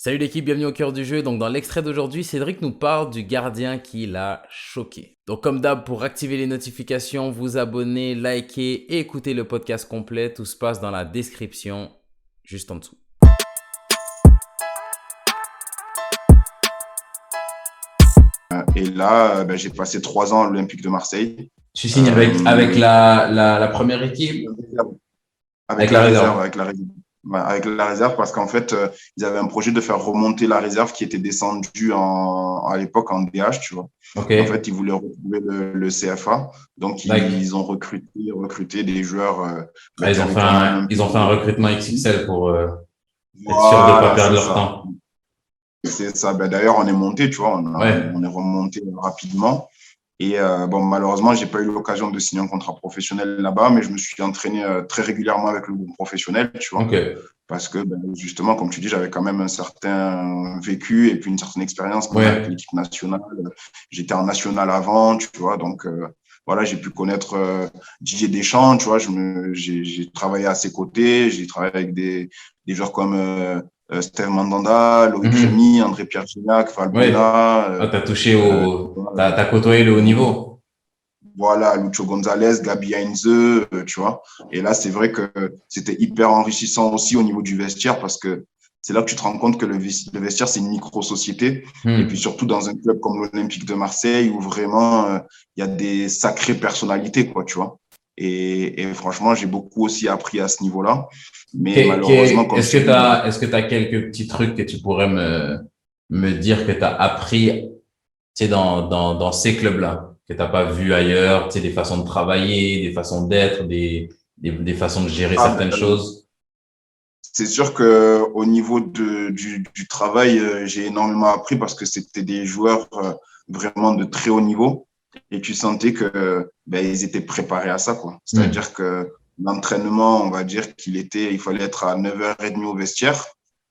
Salut l'équipe, bienvenue au cœur du jeu. Donc dans l'extrait d'aujourd'hui, Cédric nous parle du gardien qui l'a choqué. Donc comme d'hab, pour activer les notifications, vous abonner, liker et écouter le podcast complet. Tout se passe dans la description, juste en dessous. Et là, j'ai passé 3 ans à l'Olympique de Marseille. Tu signes avec la première équipe, Avec avec la la réserve, réserve. avec la réserve. Ouais, avec la réserve, parce qu'en fait, ils avaient un projet de faire remonter la réserve qui était descendue à l'époque en DH, tu vois. Ok. Et en fait, ils voulaient retrouver le CFA. Donc, Like, ils ont recruté des joueurs ils qui ont avaient fait quand même un ils ont peu fait un de... recrutement XXL pour être sûr de ne pas Voilà, perdre c'est leur ça. temps. C'est ça. D'ailleurs, on est monté, tu vois, Ouais. on est remonté rapidement. Et malheureusement, j'ai pas eu l'occasion de signer un contrat professionnel là-bas, mais je me suis entraîné très régulièrement avec le groupe professionnel, tu vois, Ok. parce que justement, comme tu dis, j'avais quand même un certain vécu et puis une certaine expérience, même avec Ouais. l'équipe nationale. J'étais en national avant, tu vois, donc voilà, j'ai pu connaître Didier Deschamps, tu vois, j'ai travaillé à ses côtés, j'ai travaillé avec des joueurs comme Steve Mandanda, Loïc Mhm. Rémy, André-Pierre Gignac, Ouais. Valbuena. Ah, t'as touché Voilà, t'as côtoyé le haut niveau. voilà, Lucho Gonzalez, Gabi Heinze, tu vois. Et là, c'est vrai que c'était hyper enrichissant aussi au niveau du vestiaire parce que c'est là que tu te rends compte que le vestiaire, c'est une micro-société. Et puis Hmm. surtout dans un club comme l'Olympique de Marseille où vraiment il y a des sacrées personnalités, quoi, tu vois. Et franchement, j'ai beaucoup aussi appris à ce niveau-là. Mais malheureusement, comme tu dis, Est-ce que t'as quelques petits trucs que tu pourrais me dire que t'as appris, tu sais, dans ces clubs-là, que t'as pas vu ailleurs, tu sais, des façons de travailler, des façons d'être, des façons de gérer ah, certaines choses? c'est sûr que au niveau du travail, j'ai énormément appris parce que c'était des joueurs vraiment de très haut niveau et tu sentais que ils étaient préparés à ça, quoi. Hmm. C'est-à-dire que l'entraînement, on va dire il fallait être à 9h30 au vestiaire.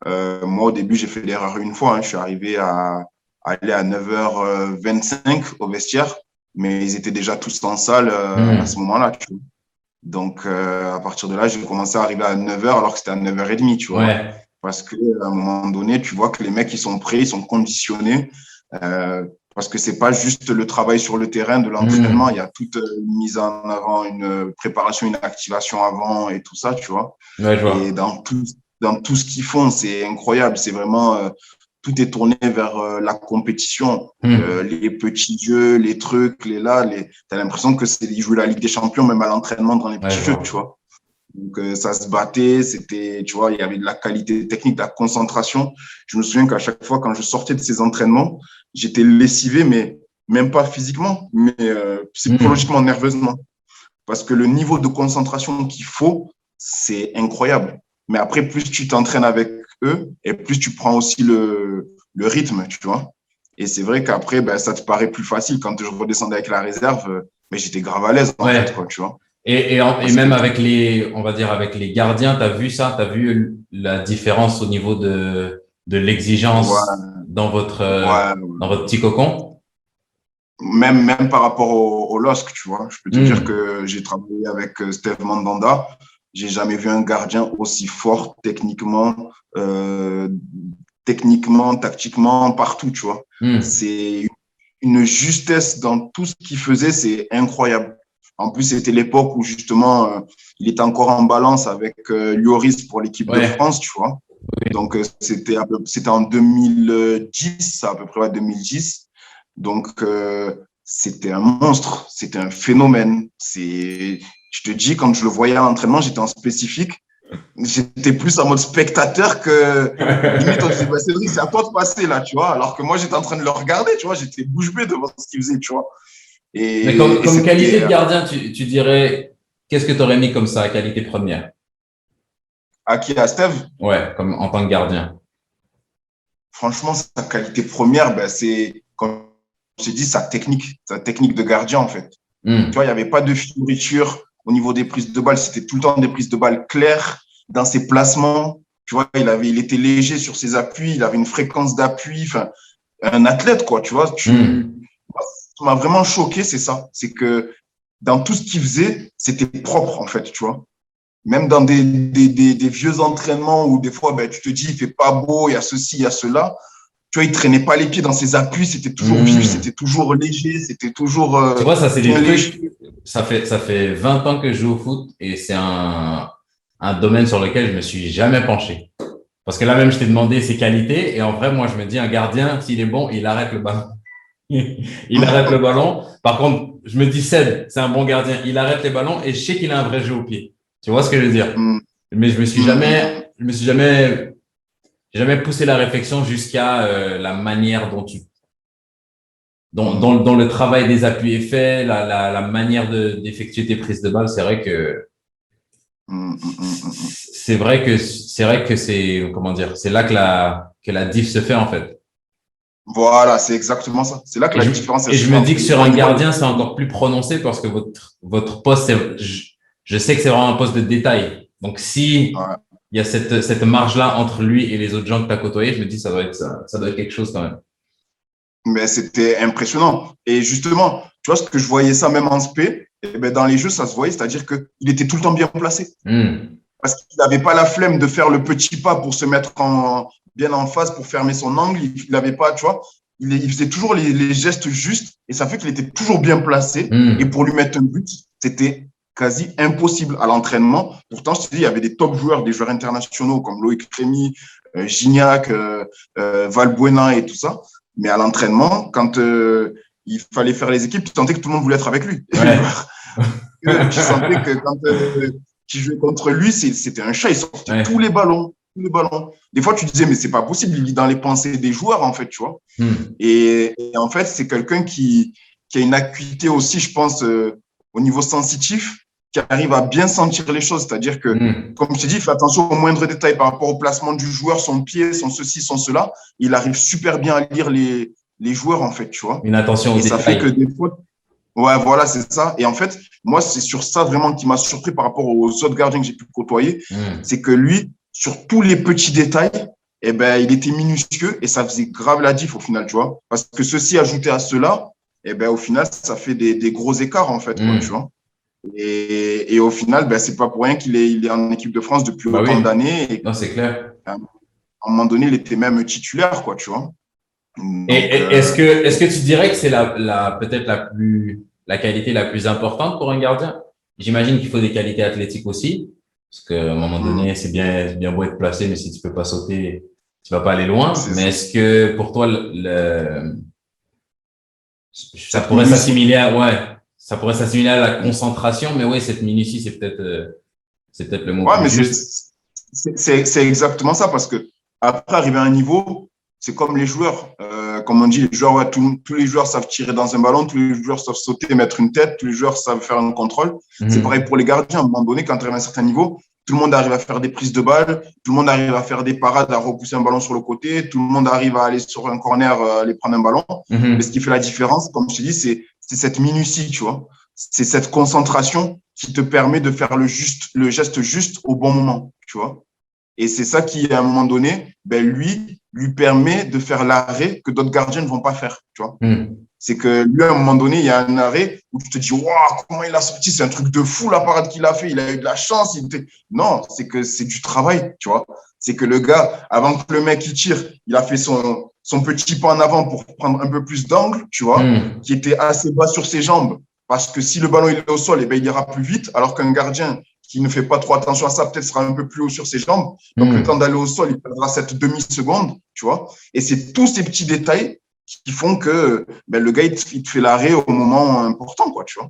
Moi, au début, j'ai fait l'erreur une fois, hein. Je suis arrivé à aller à 9h25 au vestiaire, mais ils étaient déjà tous en salle à ce Hmm. moment-là, tu vois. Donc, à partir de là, j'ai commencé à arriver à 9h alors que c'était à 9h30, tu vois. Ouais. Parce qu'à un moment donné, tu vois que les mecs, ils sont prêts, ils sont conditionnés. Parce que c'est pas juste le travail sur le terrain de l'entraînement, il y Hmm. a toute une mise en avant, une préparation, une activation avant et tout ça, tu vois. Ouais, je Et vois. dans tout ce qu'ils font, c'est incroyable. C'est vraiment, tout est tourné vers la compétition. Hmm. Les petits jeux, les trucs, t'as l'impression que c'est, ils jouent la Ligue des Champions, même à l'entraînement dans les Ouais, petits je jeux, tu vois. vois. Donc, ça se battait, c'était, tu vois, il y avait de la qualité technique, de la concentration. Je me souviens qu'à chaque fois, quand je sortais de ces entraînements, j'étais lessivé, mais même pas physiquement, mais Hmm. psychologiquement, nerveusement. Parce que le niveau de concentration qu'il faut, c'est incroyable. Mais après, plus tu t'entraînes avec eux et plus tu prends aussi le rythme, tu vois. Et c'est vrai qu'après, ça te paraît plus facile. Quand je redescendais avec la réserve, mais j'étais grave à l'aise, en fait, Ouais. quoi, tu vois. Et Parce que même avec on va dire avec les gardiens, t'as vu ça? T'as vu la différence au niveau de l'exigence ouais, dans ouais, votre petit cocon? même par rapport au LOSC, tu vois. Je peux te dire Hmm. que j'ai travaillé avec Steve Mandanda. J'ai jamais vu un gardien aussi fort euh, techniquement, tactiquement, partout, tu vois. Hmm. C'est une justesse dans tout ce qu'il faisait, c'est incroyable. En plus, c'était l'époque où justement, il était encore en balance avec Lloris pour l'équipe de Ouais. France, tu vois. Donc, c'était en 2010, à peu près, ouais, 2010. Donc, c'était un monstre, c'était un phénomène. Je te dis, quand je le voyais à l'entraînement, j'étais en spécifique. J'étais plus en mode spectateur que limite, on disait, bah, Cédric, c'est à toi de passer là, tu vois. Alors que moi, j'étais en train de le regarder, tu vois. J'étais bouche bée devant ce qu'il faisait, tu vois. Mais Et comme qualité c'était de gardien, tu dirais, qu'est-ce que tu aurais mis comme ça, qualité première? acquis à Steve. Ouais, comme en tant que gardien. Franchement, sa qualité première, c'est, comme je t'ai dit, sa technique de gardien, en fait. Tu vois, il Hmm. n'y avait pas de fioriture au niveau des prises de balles. C'était tout le temps des prises de balles claires dans ses placements. Tu vois, il était léger sur ses appuis, il avait une fréquence d'appui. Enfin, un athlète, quoi. Tu vois, Hmm. ce qui m'a vraiment choqué, c'est ça. C'est que dans tout ce qu'il faisait, c'était propre, en fait, tu vois. même dans des vieux entraînements où des fois, ben, tu te dis, il fait pas beau, il y a ceci, il y a cela. Tu vois, il traînait pas les pieds dans ses appuis, c'était toujours vif, Hmm. c'était toujours léger, c'était toujours Tu vois, ça, c'est des bien trucs. léger. Ça fait 20 ans que je joue au foot et c'est un domaine sur lequel je me suis jamais penché. Parce que là même, je t'ai demandé ses qualités et en vrai, moi, je me dis, un gardien, s'il est bon, il arrête le ballon. Il arrête le ballon. Par contre, je me dis, Ced, c'est un bon gardien. Il arrête les ballons et je sais qu'il a un vrai jeu au pied. Tu vois ce que je veux dire? Mm, Mais mm. je me suis jamais, j'ai jamais poussé la réflexion jusqu'à la manière dont le travail des appuis est fait, la manière d'effectuer tes prises de balle. C'est vrai que c'est, comment dire, c'est là que la diff se fait, en fait. Voilà, c'est exactement ça. C'est là que la différence elle Et se je fait me dis entre que les sur bons un niveaux et les gardien, c'est encore plus prononcé parce que votre poste, je sais que c'est vraiment un poste de détail. Donc, si ouais. il y a cette marge-là entre lui et les autres gens que tu as côtoyés, je me dis, ça doit être quelque chose quand même. Mais c'était impressionnant. Et justement, tu vois, ce que je voyais ça même en spé, et ben dans les jeux, ça se voyait, c'est-à-dire qu'il était tout le temps bien placé. Hmm. Parce qu'il n'avait pas la flemme de faire le petit pas pour se mettre bien en face, pour fermer son angle. Il n'avait pas, tu vois, il faisait toujours les gestes justes et ça fait qu'il était toujours bien placé. Et Hmm. pour lui mettre un but, c'était quasi impossible à l'entraînement. Pourtant, je te dis, il y avait des top joueurs, des joueurs internationaux comme Loïc Rémy, Gignac, Valbuena et tout ça. Mais à l'entraînement, quand il fallait faire les équipes, tu sentais que tout le monde voulait être avec lui. Les Ouais. joueurs. Tu sentais que quand qui jouait contre lui, c'était un chat, il sortait tous Ouais. les ballons. Tous les ballons. Des fois, tu disais, mais c'est pas possible, il lit dans les pensées des joueurs, en fait, tu vois. Hmm. Et en fait, c'est quelqu'un qui a une acuité aussi, je pense, au niveau sensitif, qui arrive à bien sentir les choses. C'est-à-dire que, Hmm. comme je te dis, il fait attention aux moindres détails par rapport au placement du joueur, son pied, son ceci, son cela. Il arrive super bien à lire les joueurs, en fait, tu vois. Une attention aux Et ça fait que détails. des fois, ouais, voilà, c'est ça. Et en fait, moi, c'est sur ça vraiment qui m'a surpris par rapport aux autres gardiens que j'ai pu côtoyer. Hmm. C'est que lui, sur tous les petits détails, eh ben, il était minutieux et ça faisait grave la diff au final, tu vois. Parce que ceci ajouté à cela, eh ben, au final, ça fait des gros écarts, en fait, quoi, tu Hmm. vois. Et au final, ben, c'est pas pour rien il est en équipe de France depuis Bah autant oui. d'années. Et Non, c'est clair. à un moment donné, il était même titulaire, quoi, tu vois. Donc, Est-ce que tu dirais que c'est peut-être la qualité la plus importante pour un gardien? J'imagine qu'il faut des qualités athlétiques aussi, parce qu'à un moment donné, c'est bien beau être placé, mais si tu peux pas sauter, tu vas pas aller loin. c'est Mais est-ce que pour toi, ça cette pourrait minutie. s'assimiler à, ouais, ça pourrait s'assimiler à la concentration, mais oui, cette minutie, c'est peut-être le mot Ouais, plus mais juste. c'est exactement ça parce que après, arriver à un niveau, c'est comme les joueurs. Comme on dit, les joueurs, ouais, tous les joueurs savent tirer dans un ballon, tous les joueurs savent sauter, mettre une tête, tous les joueurs savent faire un contrôle. C'est pareil Mhm. pour les gardiens. À un moment donné, quand tu arrives à un certain niveau, tout le monde arrive à faire des prises de balles, tout le monde arrive à faire des parades, à repousser un ballon sur le côté, tout le monde arrive à aller sur un corner, aller prendre un ballon. Mais ce qui Mhm. fait la différence, comme je te dis, c'est cette minutie, tu vois. C'est cette concentration qui te permet de faire le geste juste au bon moment, tu vois. Et c'est ça qui, à un moment donné, ben lui permet de faire l'arrêt que d'autres gardiens ne vont pas faire, tu vois. Mhm. C'est que lui, à un moment donné, il y a un arrêt où tu te dis, waouh, comment il a sorti, c'est un truc de fou la parade qu'il a fait, il a eu de la chance. Non, c'est que c'est du travail, tu vois. C'est que le gars, avant que le mec il tire, il a fait son petit pas en avant pour prendre un peu plus d'angle, tu vois, Mhm. qui était assez bas sur ses jambes. Parce que si le ballon il est au sol, eh ben, il ira plus vite, alors qu'un gardien qui ne fait pas trop attention à ça, peut-être sera un peu plus haut sur ses jambes. Donc, le temps Mhm. d'aller au sol, il perdra cette demi-seconde, tu vois. Et c'est tous ces petits détails qui font que ben, le gars, il te fait l'arrêt au moment important, quoi, tu vois.